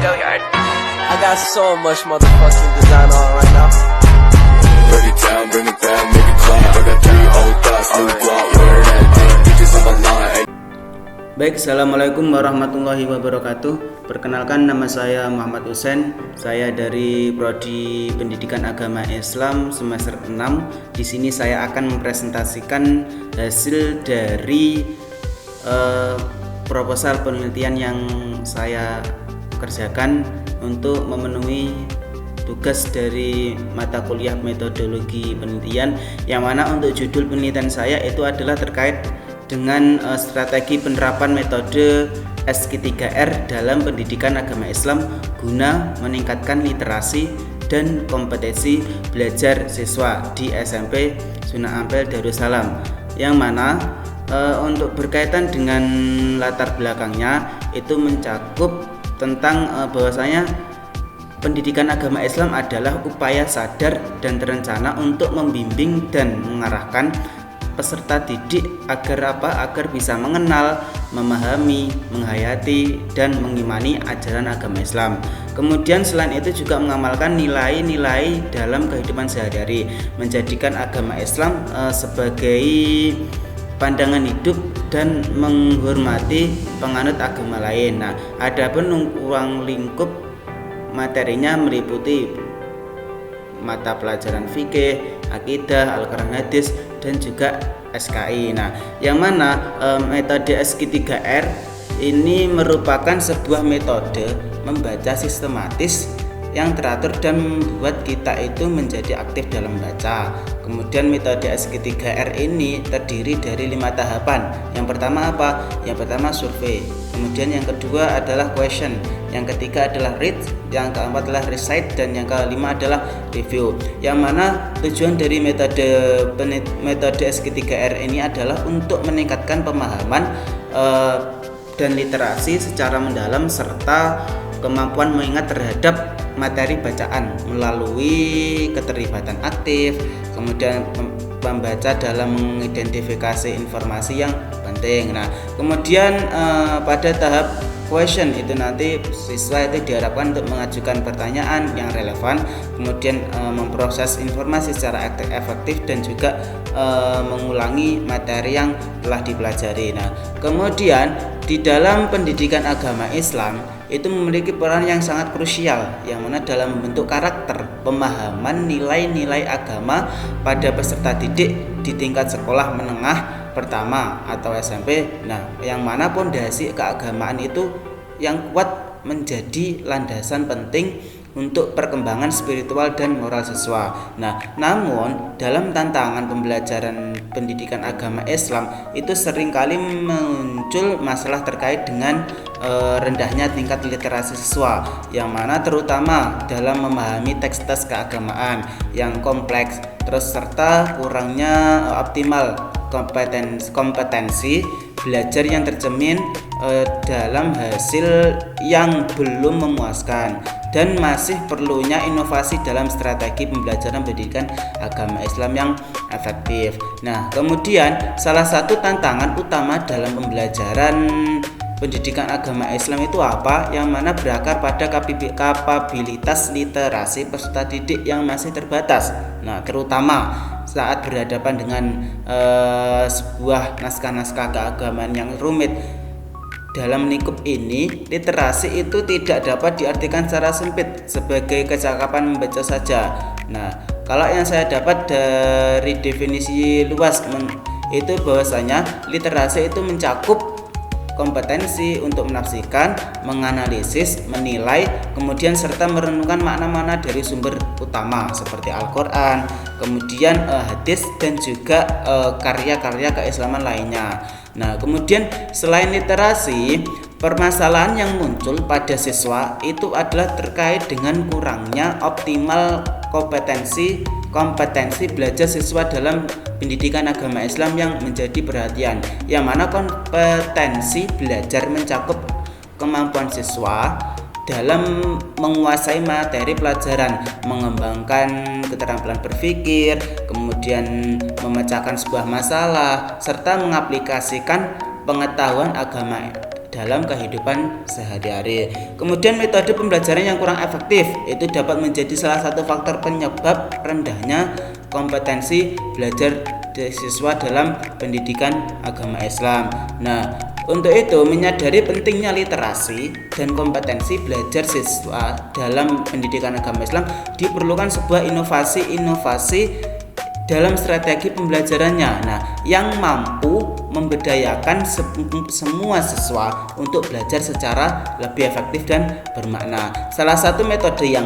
I got so much motherfucking design on right now. Bring it down, bring it back, make it clap. I got 3 old thoughts, new guap, wear that dick, bitches on my line. Baik, assalamualaikum warahmatullahi wabarakatuh. Perkenalkan, nama saya Muhammad Husain. Saya dari Prodi Pendidikan Agama Islam semester 6. Di sini saya akan mempresentasikan hasil dari proposal penelitian yang saya kerjakan untuk memenuhi tugas dari mata kuliah metodologi penelitian, yang mana untuk judul penelitian saya itu adalah terkait dengan strategi penerapan metode SQ3R dalam pendidikan agama Islam guna meningkatkan literasi dan kompetensi belajar siswa di SMP Sunan Ampel Darussalam, yang mana untuk berkaitan dengan latar belakangnya itu mencakup tentang bahwasanya pendidikan agama Islam adalah upaya sadar dan terencana untuk membimbing dan mengarahkan peserta didik agar bisa mengenal, memahami, menghayati, dan mengimani ajaran agama Islam. Kemudian selain itu juga mengamalkan nilai-nilai dalam kehidupan sehari-hari, menjadikan agama Islam sebagai pandangan hidup dan menghormati penganut agama lain. Nah, adapun ruang lingkup materinya meliputi mata pelajaran fikih, akidah, Al-Quran hadis, dan juga SKI. Nah, yang mana metode SQ3R ini merupakan sebuah metode membaca sistematis yang teratur dan membuat kita itu menjadi aktif dalam membaca. Kemudian metode SQ3R ini terdiri dari 5 tahapan. Yang pertama apa? Yang pertama survei. Kemudian yang kedua adalah question. Yang ketiga adalah read. Yang keempat adalah recite. Dan yang kelima adalah review. Yang mana tujuan dari metode SQ3R ini adalah untuk meningkatkan pemahaman dan literasi secara mendalam serta kemampuan mengingat terhadap materi bacaan melalui keterlibatan aktif, kemudian membaca dalam mengidentifikasi informasi yang penting. Nah, kemudian pada tahap question itu nanti siswa itu diharapkan untuk mengajukan pertanyaan yang relevan, kemudian memproses informasi secara efektif dan juga mengulangi materi yang telah dipelajari. Nah, kemudian di dalam pendidikan agama Islam itu memiliki peran yang sangat krusial, yang mana dalam membentuk karakter, pemahaman nilai-nilai agama pada peserta didik di tingkat sekolah menengah pertama atau SMP. Nah, yang mana pondasi keagamaan itu yang kuat menjadi landasan penting untuk perkembangan spiritual dan moral siswa. Nah, namun dalam tantangan pembelajaran pendidikan agama Islam itu seringkali muncul masalah terkait dengan rendahnya tingkat literasi siswa, yang mana terutama dalam memahami teks-teks keagamaan yang kompleks, terus serta kurangnya optimal kompetensi belajar yang tercermin dalam hasil yang belum memuaskan, dan masih perlunya inovasi dalam strategi pembelajaran pendidikan agama Islam yang efektif. Nah, kemudian salah satu tantangan utama dalam pembelajaran pendidikan agama Islam itu apa? Yang mana berakar pada kapabilitas literasi peserta didik yang masih terbatas. Nah, terutama saat berhadapan dengan sebuah naskah-naskah keagamaan yang rumit. Dalam lingkup ini, literasi itu tidak dapat diartikan secara sempit sebagai kecakapan membaca saja. Nah, kalau yang saya dapat dari definisi luas itu bahwasanya literasi itu mencakup kompetensi untuk menafsirkan, menganalisis, menilai, kemudian serta merenungkan makna-makna dari sumber utama seperti Al-Quran, kemudian hadis, dan juga karya-karya keislaman lainnya. Nah, kemudian selain literasi, permasalahan yang muncul pada siswa itu adalah terkait dengan kurangnya optimal kompetensi belajar siswa dalam pendidikan agama Islam yang menjadi perhatian, yang mana kompetensi belajar mencakup kemampuan siswa dalam menguasai materi pelajaran, mengembangkan keterampilan berpikir, kemudian memecahkan sebuah masalah, serta mengaplikasikan pengetahuan agama dalam kehidupan sehari-hari. Kemudian metode pembelajaran yang kurang efektif itu dapat menjadi salah satu faktor penyebab rendahnya kompetensi belajar siswa dalam pendidikan agama Islam. Nah, untuk itu menyadari pentingnya literasi dan kompetensi belajar siswa dalam pendidikan agama Islam diperlukan sebuah inovasi dalam strategi pembelajarannya. Nah, yang mampu memberdayakan semua siswa untuk belajar secara lebih efektif dan bermakna. Salah satu metode yang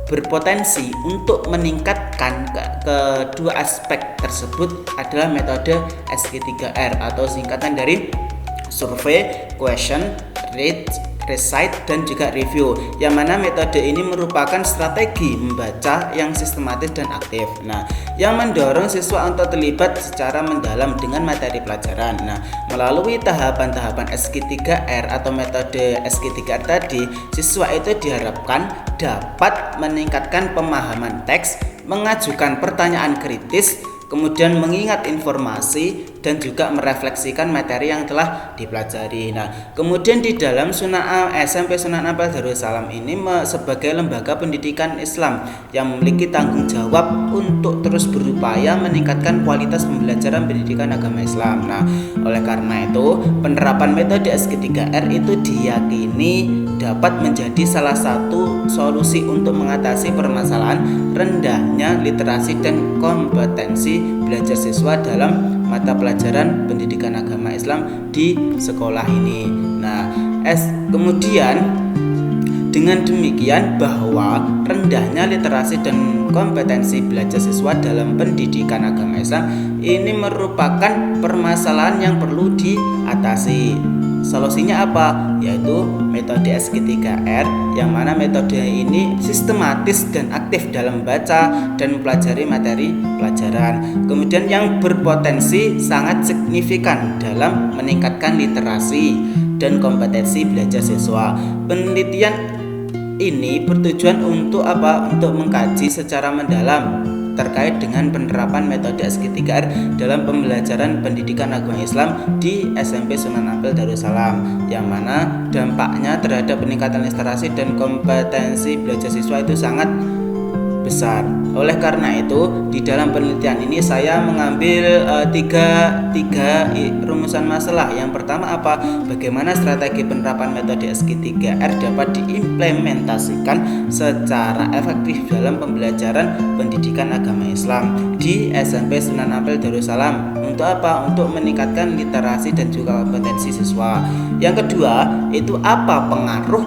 berpotensi untuk meningkatkan kedua aspek tersebut adalah metode SQ3R atau singkatan dari survei, question, read, recite, dan juga review, yang mana metode ini merupakan strategi membaca yang sistematis dan aktif. Nah, yang mendorong siswa untuk terlibat secara mendalam dengan materi pelajaran. Nah, melalui tahapan-tahapan SQ3R atau metode SQ3R tadi, siswa itu diharapkan dapat meningkatkan pemahaman teks, mengajukan pertanyaan kritis, kemudian mengingat informasi dan juga merefleksikan materi yang telah dipelajari. Nah, kemudian di dalam SMP Sunan Ampel Darussalam ini sebagai lembaga pendidikan Islam yang memiliki tanggung jawab untuk terus berupaya meningkatkan kualitas pembelajaran pendidikan agama Islam. Nah, oleh karena itu penerapan metode SQ3R itu diyakini dapat menjadi salah satu solusi untuk mengatasi permasalahan rendahnya literasi dan kompetensi belajar siswa dalam mata pelajaran pendidikan agama Islam di sekolah ini. Nah, kemudian dengan demikian bahwa rendahnya literasi dan kompetensi belajar siswa dalam pendidikan agama Islam ini merupakan permasalahan yang perlu diatasi. Solusinya apa? Yaitu metode SQ3R, yang mana metode ini sistematis dan aktif dalam membaca dan mempelajari materi pelajaran. Kemudian yang berpotensi sangat signifikan dalam meningkatkan literasi dan kompetensi belajar siswa. Penelitian ini bertujuan untuk apa? Untuk mengkaji secara mendalam terkait dengan penerapan metode SQ3R dalam pembelajaran pendidikan agama Islam di SMP Sunan Ampel Darussalam, yang mana dampaknya terhadap peningkatan literasi dan kompetensi belajar siswa itu sangat besar. Oleh karena itu, di dalam penelitian ini saya mengambil tiga rumusan masalah. Yang pertama apa? Bagaimana strategi penerapan metode SQ3R dapat diimplementasikan secara efektif dalam pembelajaran pendidikan agama Islam di SMP Sunan Ampel Darussalam. Untuk apa? Untuk meningkatkan literasi dan juga kompetensi siswa. Yang kedua, itu apa pengaruh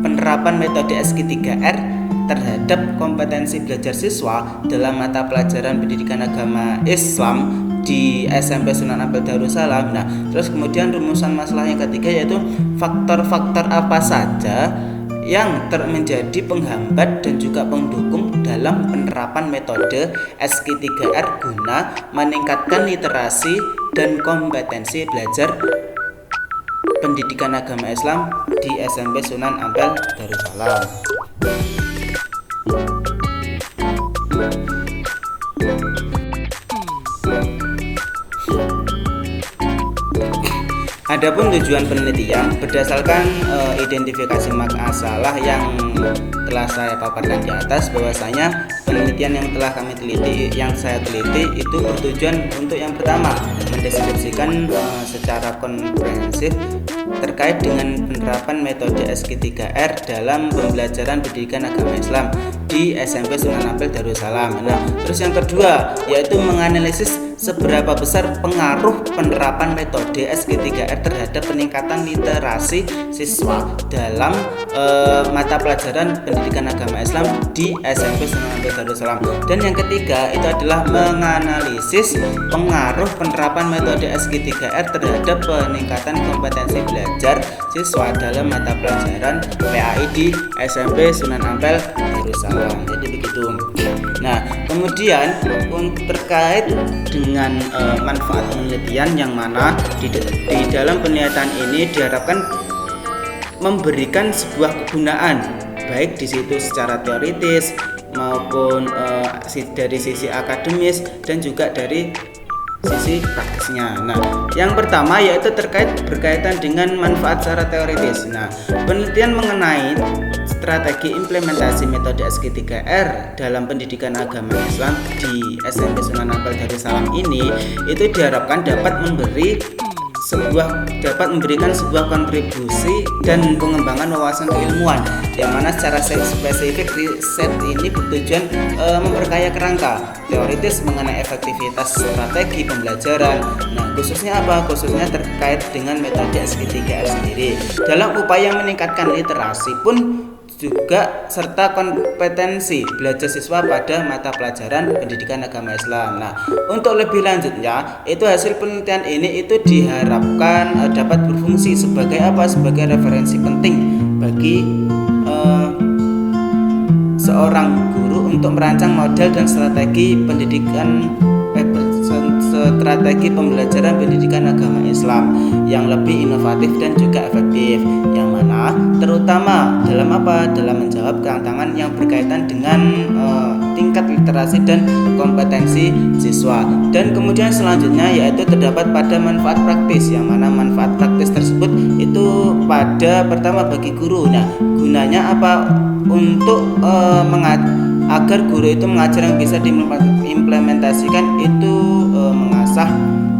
penerapan metode SQ3R terhadap kompetensi belajar siswa dalam mata pelajaran pendidikan agama Islam di SMP Sunan Ampel Darussalam. Nah, terus kemudian rumusan masalah yang ketiga yaitu faktor-faktor apa saja yang menjadi penghambat dan juga pendukung dalam penerapan metode SQ3R guna meningkatkan literasi dan kompetensi belajar pendidikan agama Islam di SMP Sunan Ampel Darussalam. Adapun tujuan penelitian berdasarkan identifikasi masalah yang telah saya paparkan di atas, bahwasanya penelitian yang saya teliti itu bertujuan untuk yang pertama mendeskripsikan secara komprehensif terkait dengan penerapan metode SQ3R dalam pembelajaran pendidikan agama Islam di SMP Sunan Ampel Darussalam. Nah, terus yang kedua yaitu menganalisis seberapa besar pengaruh penerapan metode SQ3R terhadap peningkatan literasi siswa dalam mata pelajaran pendidikan agama Islam di SMP Sunan Ampel Darussalam. Dan yang ketiga itu adalah menganalisis pengaruh penerapan metode SQ3R terhadap peningkatan kompetensi belajar siswa dalam mata pelajaran PAI di SMP Sunan Ampel Darussalam. Jadi begitu. Nah, kemudian terkait dengan manfaat penelitian, yang mana di dalam penelitian ini diharapkan memberikan sebuah kegunaan baik di situ secara teoritis maupun dari sisi akademis dan juga dari sisi praktisnya. Nah, yang pertama yaitu berkaitan dengan manfaat secara teoritis. Nah, penelitian mengenai strategi implementasi metode SG3R dalam pendidikan agama Islam di SMP Sunan Ampel Darussalam ini itu diharapkan dapat memberikan sebuah kontribusi dan pengembangan wawasan keilmuan, yang mana secara spesifik riset ini bertujuan memperkaya kerangka teoritis mengenai efektivitas strategi pembelajaran. Nah, khususnya apa? Khususnya terkait dengan metode SG3R sendiri dalam upaya meningkatkan literasi pun juga serta kompetensi belajar siswa pada mata pelajaran pendidikan agama Islam. Nah, untuk lebih lanjutnya, itu hasil penelitian ini itu diharapkan dapat berfungsi sebagai apa? Sebagai referensi penting bagi seorang guru untuk merancang model dan strategi pembelajaran pendidikan agama Islam yang lebih inovatif dan juga efektif, yang mana terutama dalam menjawab tantangan yang berkaitan dengan tingkat literasi dan kompetensi siswa. Dan kemudian selanjutnya yaitu terdapat pada manfaat praktis, yang mana manfaat praktis tersebut itu pertama bagi guru. Nah, gunanya apa? Untuk agar guru itu mengajar yang bisa diimplementasikan itu mengasah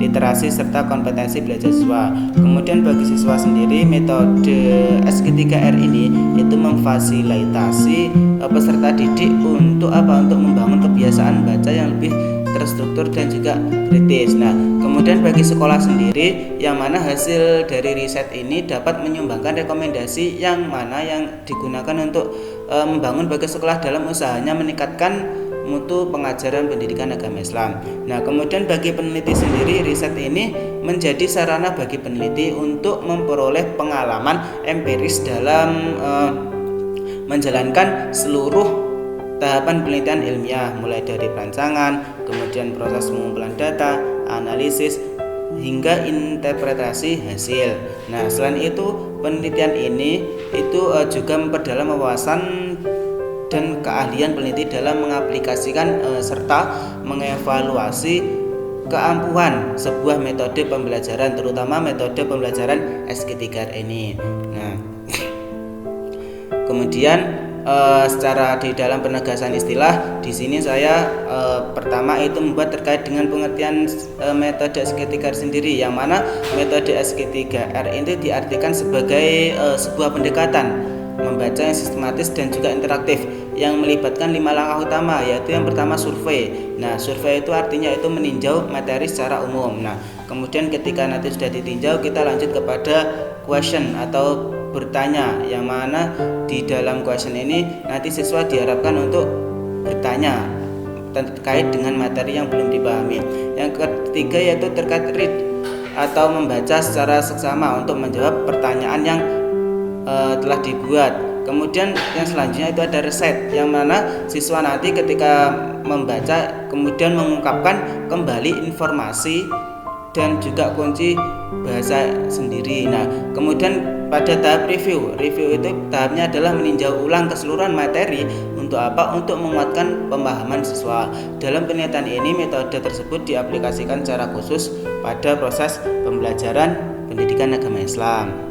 literasi serta kompetensi belajar siswa. Kemudian bagi siswa sendiri, metode SG3R ini itu memfasilitasi peserta didik untuk untuk membangun kebiasaan baca yang lebih terstruktur dan juga kritis. Nah, kemudian bagi sekolah sendiri, yang mana hasil dari riset ini dapat menyumbangkan rekomendasi yang mana yang digunakan untuk membangun bagi sekolah dalam usahanya meningkatkan mutu pengajaran pendidikan agama Islam. Nah, kemudian bagi peneliti sendiri, riset ini menjadi sarana bagi peneliti untuk memperoleh pengalaman empiris dalam menjalankan seluruh tahapan penelitian ilmiah, mulai dari perancangan, kemudian proses pengumpulan data, analisis, hingga interpretasi hasil. Nah, selain itu, penelitian ini itu juga memperdalam wawasan dan keahlian peneliti dalam mengaplikasikan serta mengevaluasi keampuhan sebuah metode pembelajaran, terutama metode pembelajaran SG3R ini. Nah, kemudian secara di dalam penegasan istilah di sini saya pertama itu membuat terkait dengan pengertian metode SG3R sendiri, yang mana metode SG3R ini diartikan sebagai sebuah pendekatan membaca yang sistematis dan juga interaktif yang melibatkan 5 langkah utama, yaitu yang pertama survei. Nah, survei itu artinya itu meninjau materi secara umum. Nah, kemudian ketika nanti sudah ditinjau, kita lanjut kepada question atau bertanya, yang mana di dalam question ini nanti siswa diharapkan untuk bertanya terkait dengan materi yang belum dipahami. Yang ketiga yaitu terkait read atau membaca secara seksama untuk menjawab pertanyaan yang telah dibuat. Kemudian yang selanjutnya itu ada recite, yang mana siswa nanti ketika membaca kemudian mengungkapkan kembali informasi dan juga kunci bahasa sendiri. Nah, kemudian pada tahap review itu tahapnya adalah meninjau ulang keseluruhan materi untuk apa? Untuk menguatkan pemahaman siswa. Dalam penelitian ini, metode tersebut diaplikasikan secara khusus pada proses pembelajaran pendidikan agama Islam.